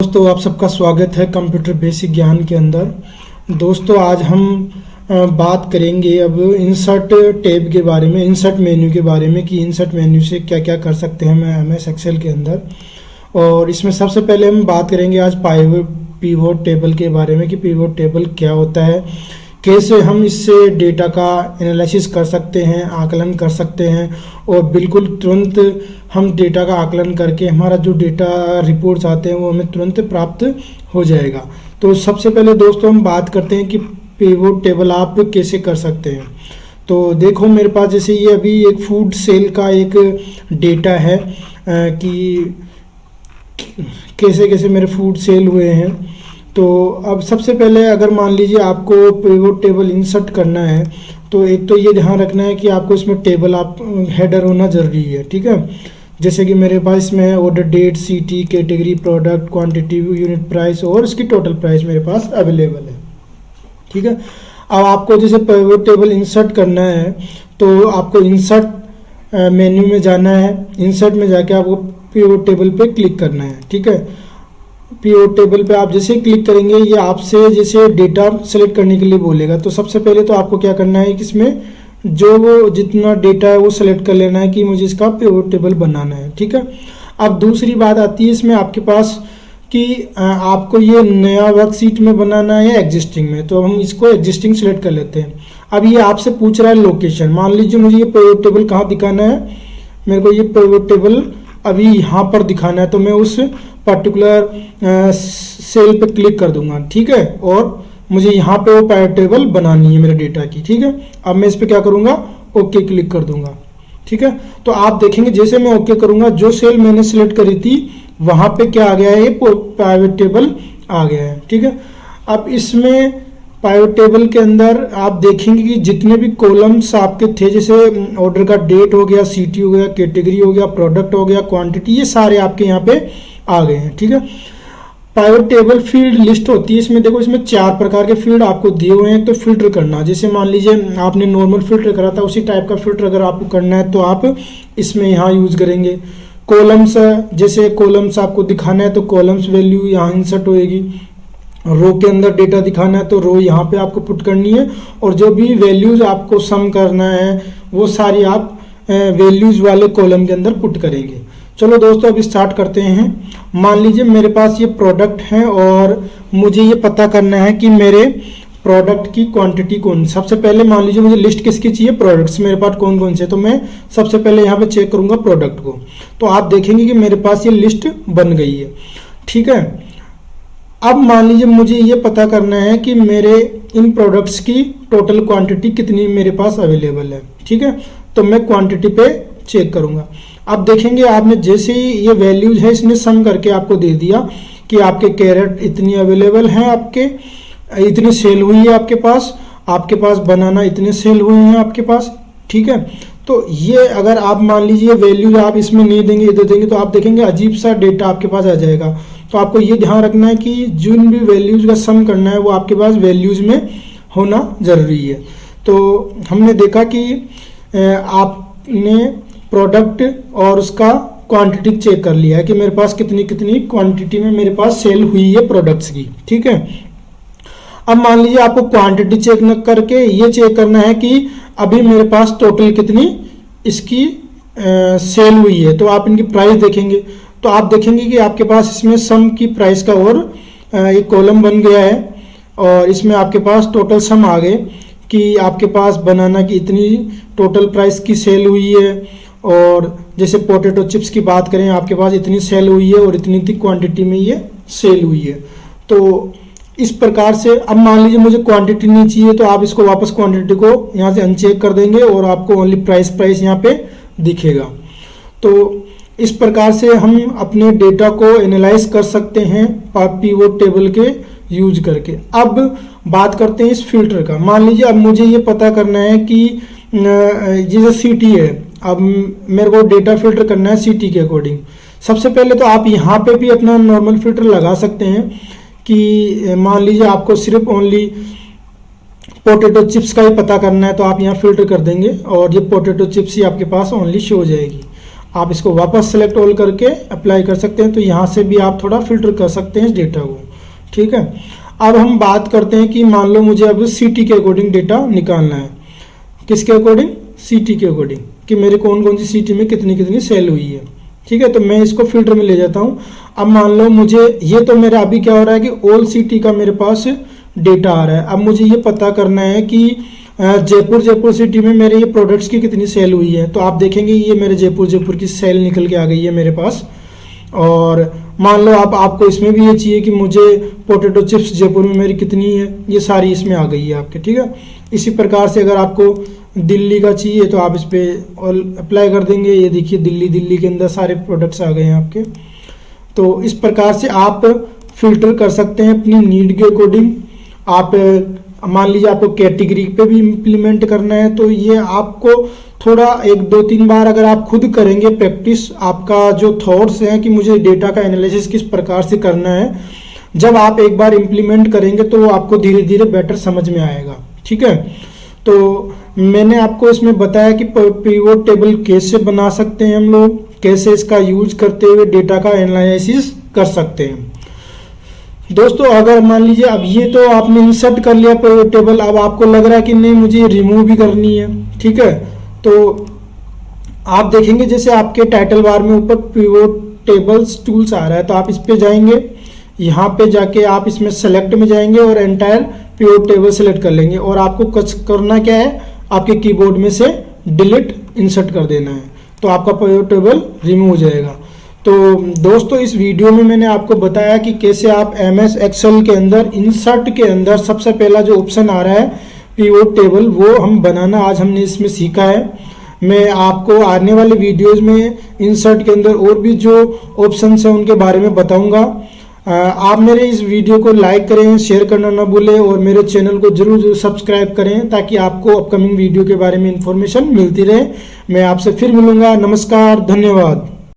दोस्तों, आप सबका स्वागत है कंप्यूटर बेसिक ज्ञान के अंदर। दोस्तों, आज हम बात करेंगे अब इंसर्ट टैब के बारे में, इंसर्ट मेन्यू के बारे में कि इंसर्ट मेन्यू से क्या क्या कर सकते हैं हम एमएस एक्सेल के अंदर। और इसमें सबसे पहले हम बात करेंगे आज पिवोट टेबल के बारे में कि पिवोट टेबल क्या होता है, कैसे हम इससे डेटा का एनालिसिस कर सकते हैं, आकलन कर सकते हैं और बिल्कुल तुरंत हम डेटा का आकलन करके हमारा जो डेटा रिपोर्ट्स आते हैं वो हमें तुरंत प्राप्त हो जाएगा। तो सबसे पहले दोस्तों हम बात करते हैं कि पिवोट टेबल आप कैसे कर सकते हैं। तो देखो, मेरे पास जैसे ये अभी एक फूड सेल का एक डेटा है कि कैसे कैसे मेरे फूड सेल हुए हैं। तो अब सबसे पहले अगर मान लीजिए आपको पिवोट टेबल इंसर्ट करना है तो एक तो ये ध्यान रखना है कि आपको इसमें टेबल आप हेडर होना ज़रूरी है, ठीक है। जैसे कि मेरे पास इसमें ऑर्डर डेट, सीटी, category, product, quantity, unit price और इसकी टोटल प्राइस मेरे पास अवेलेबल है, ठीक है। अब आपको जैसे पिवोट टेबल इंसर्ट करना है तो आपको इंसर्ट मेन्यू में जाना है। इंसर्ट में जाके आपको पिवोट टेबल पे क्लिक करना है, ठीक है। पिवोट टेबल पे आप जैसे क्लिक करेंगे ये आपसे जैसे डेटा सेलेक्ट करने के लिए बोलेगा। तो सबसे पहले तो आपको क्या करना है कि इसमें जो वो जितना डेटा है वो सेलेक्ट कर लेना है कि मुझे इसका पिवोट टेबल बनाना है, ठीक है। अब दूसरी बात आती है इसमें आपके पास कि आपको ये नया वर्कशीट में बनाना है या एग्जिस्टिंग में। तो हम इसको एग्जिस्टिंग सेलेक्ट कर लेते हैं। अब ये आपसे पूछ रहा है लोकेशन। मान लीजिए मुझे ये पिवोट टेबल कहाँ दिखाना है, मेरे को ये पिवोट टेबल अभी यहाँ पर दिखाना है तो मैं उस पर्टिकुलर सेल पे क्लिक कर दूंगा, ठीक है। और मुझे यहाँ पे वो पिवोट टेबल बनानी है मेरे डेटा की, ठीक है। अब मैं इस पे क्या करूँगा, ओके क्लिक कर दूंगा, ठीक है। तो आप देखेंगे जैसे मैं ओके करूँगा जो सेल मैंने सेलेक्ट करी थी वहाँ पे क्या आ गया है, ये पिवोट टेबल आ गया है, ठीक है। अब इसमें पिवोट टेबल के अंदर आप देखेंगे कि जितने भी कॉलम्स आपके थे, जैसे ऑर्डर का डेट हो गया, सीटी हो गया, कैटेगरी हो गया, प्रोडक्ट हो गया, क्वांटिटी, ये सारे आपके यहाँ पे आ गए हैं, ठीक है। पिवोट टेबल फील्ड लिस्ट होती है। इसमें देखो, इसमें 4 प्रकार के फील्ड आपको दिए हुए हैं। तो फिल्टर करना, जैसे मान लीजिए आपने नॉर्मल फिल्टर करा था उसी टाइप का फिल्टर अगर आपको करना है तो आप इसमें यहाँ यूज करेंगे। कॉलम्स, जैसे कॉलम्स आपको दिखाना है तो कॉलम्स वैल्यू यहाँ इंसर्ट होएगी। रो के अंदर डेटा दिखाना है तो रो यहाँ पे आपको पुट करनी है और जो भी वैल्यूज आपको सम करना है वो सारी आप वैल्यूज वाले कॉलम के अंदर पुट करेंगे। चलो दोस्तों, अब स्टार्ट करते हैं। मान लीजिए मेरे पास ये प्रोडक्ट है और मुझे ये पता करना है कि मेरे प्रोडक्ट की क्वांटिटी कौन। सबसे पहले मान लीजिए मुझे लिस्ट किसकी चाहिए, प्रोडक्ट्स मेरे पास कौन कौन से। तो मैं सबसे पहले यहाँ पे चेक करूंगा प्रोडक्ट को। तो आप देखेंगे कि मेरे पास ये लिस्ट बन गई है, ठीक है। अब मान लीजिए मुझे ये पता करना है कि मेरे इन प्रोडक्ट्स की टोटल क्वांटिटी कितनी मेरे पास अवेलेबल है, ठीक है। तो मैं क्वांटिटी पे चेक करूंगा। अब देखेंगे आपने जैसे ही ये वैल्यूज है इसने सम करके आपको दे दिया कि आपके कैरेट इतनी अवेलेबल हैं, आपके इतनी सेल हुई है, आपके पास बनाना इतने सेल हुए हैं आपके पास, ठीक है। तो ये अगर आप मान लीजिए वैल्यूज आप इसमें नहीं देंगे, इधर देंगे तो आप देखेंगे अजीब सा डेटा आपके पास आ जाएगा। तो आपको ये ध्यान रखना है कि जिन भी वैल्यूज का सम करना है वो आपके पास वैल्यूज में होना जरूरी है। तो हमने देखा कि आपने प्रोडक्ट और उसका क्वांटिटी चेक कर लिया है कि मेरे पास कितनी कितनी क्वांटिटी में मेरे पास सेल हुई है प्रोडक्ट्स की, ठीक है। अब मान लीजिए आपको क्वांटिटी चेक न करके ये चेक करना है कि अभी मेरे पास टोटल कितनी इसकी सेल हुई है। तो आप इनकी प्राइस देखेंगे तो आप देखेंगे कि आपके पास इसमें सम की प्राइस का और एक कॉलम बन गया है और इसमें आपके पास टोटल सम आ गए कि आपके पास बनाना की इतनी टोटल प्राइस की सेल हुई है। और जैसे पोटैटो चिप्स की बात करें, आपके पास इतनी सेल हुई है और इतनी क्वांटिटी में ये सेल हुई है। तो इस प्रकार से अब मान लीजिए मुझे क्वांटिटी नहीं चाहिए तो आप इसको वापस क्वांटिटी को यहाँ से अनचेक कर देंगे और आपको ओनली प्राइस यहाँ पे दिखेगा। तो इस प्रकार से हम अपने डेटा को एनालाइज कर सकते हैं पिवोट टेबल के यूज करके। अब बात करते हैं इस फिल्टर का। मान लीजिए अब मुझे ये पता करना है कि जैसे सीटी है, अब मेरे को डेटा फिल्टर करना है सीटी के अकॉर्डिंग। सबसे पहले तो आप यहाँ पे भी अपना नॉर्मल फिल्टर लगा सकते हैं कि मान लीजिए आपको सिर्फ ओनली पोटैटो चिप्स का ही पता करना है तो आप यहाँ फिल्टर कर देंगे और ये पोटैटो चिप्स ही आपके पास ओनली शो हो जाएगी। आप इसको वापस सेलेक्ट ऑल करके अप्लाई कर सकते हैं। तो यहाँ से भी आप थोड़ा फिल्टर कर सकते हैं इस डेटा को, ठीक है। अब हम बात करते हैं कि मान लो मुझे अब सिटी के अकॉर्डिंग डेटा निकालना है। किसके अकॉर्डिंग? सिटी के अकॉर्डिंग, कि मेरे कौन कौन सी सिटी में कितनी कितनी सेल हुई है, ठीक है। तो मैं इसको फिल्टर में ले जाता हूँ। अब मान लो मुझे ये तो मेरा अभी क्या हो रहा है कि ऑल सिटी का मेरे पास डेटा आ रहा है। अब मुझे ये पता करना है कि जयपुर सिटी में मेरे ये प्रोडक्ट्स की कितनी सेल हुई है। तो आप देखेंगे ये मेरे जयपुर की सेल निकल के आ गई है मेरे पास। और मान लो आपको इसमें भी ये चाहिए कि मुझे पोटैटो चिप्स जयपुर में मेरी कितनी है, ये सारी इसमें आ गई है आपके, ठीक है। इसी प्रकार से अगर आपको दिल्ली का चाहिए तो आप इस पर ऑल अप्लाई कर देंगे। ये देखिए दिल्ली के अंदर सारे प्रोडक्ट्स आ गए हैं आपके। तो इस प्रकार से आप फिल्टर कर सकते हैं अपनी नीड के अकॉर्डिंग। आप मान लीजिए आपको कैटेगरी पे भी इम्प्लीमेंट करना है, तो ये आपको थोड़ा 1-2-3 बार अगर आप खुद करेंगे प्रैक्टिस, आपका जो थॉट्स हैं कि मुझे डेटा का एनालिसिस किस प्रकार से करना है, जब आप एक बार इम्प्लीमेंट करेंगे तो आपको धीरे धीरे बेटर समझ में आएगा, ठीक है। तो मैंने आपको इसमें बताया कि पिवोट टेबल कैसे बना सकते हैं हम लोग, कैसे इसका यूज करते हुए डेटा का एनालिसिस कर सकते हैं। दोस्तों अगर मान लीजिए अब ये तो आपने इंसर्ट कर लिया पिवोट टेबल, अब आपको लग रहा है कि नहीं मुझे रिमूव भी करनी है, ठीक है। तो आप देखेंगे जैसे आपके टाइटल बार में ऊपर पिवोट टेबल्स टूल्स आ रहा है, तो आप इस पे जाएंगे। यहाँ पे जाके आप इसमें सेलेक्ट में जाएंगे और एंटायर पिवोट टेबल सेलेक्ट कर लेंगे। और आपको कुछ करना क्या है, आपके कीबोर्ड में से डिलीट इंसर्ट कर देना है, तो आपका पिवोट टेबल रिमूव हो जाएगा। तो दोस्तों इस वीडियो में मैंने आपको बताया कि कैसे आप MS एक्सेल के अंदर इंसर्ट के अंदर सबसे पहला जो ऑप्शन आ रहा है पिवोट टेबल, वो हम बनाना आज हमने इसमें सीखा है। मैं आपको आने वाले वीडियोस में इंसर्ट के अंदर और भी जो ऑप्शंस हैं उनके बारे में बताऊंगा। आप मेरे इस वीडियो को लाइक करें, शेयर करना ना भूलें और मेरे चैनल को जरूर सब्सक्राइब करें ताकि आपको अपकमिंग वीडियो के बारे में इंफॉर्मेशन मिलती रहे। मैं आपसे फिर मिलूंगा। नमस्कार, धन्यवाद।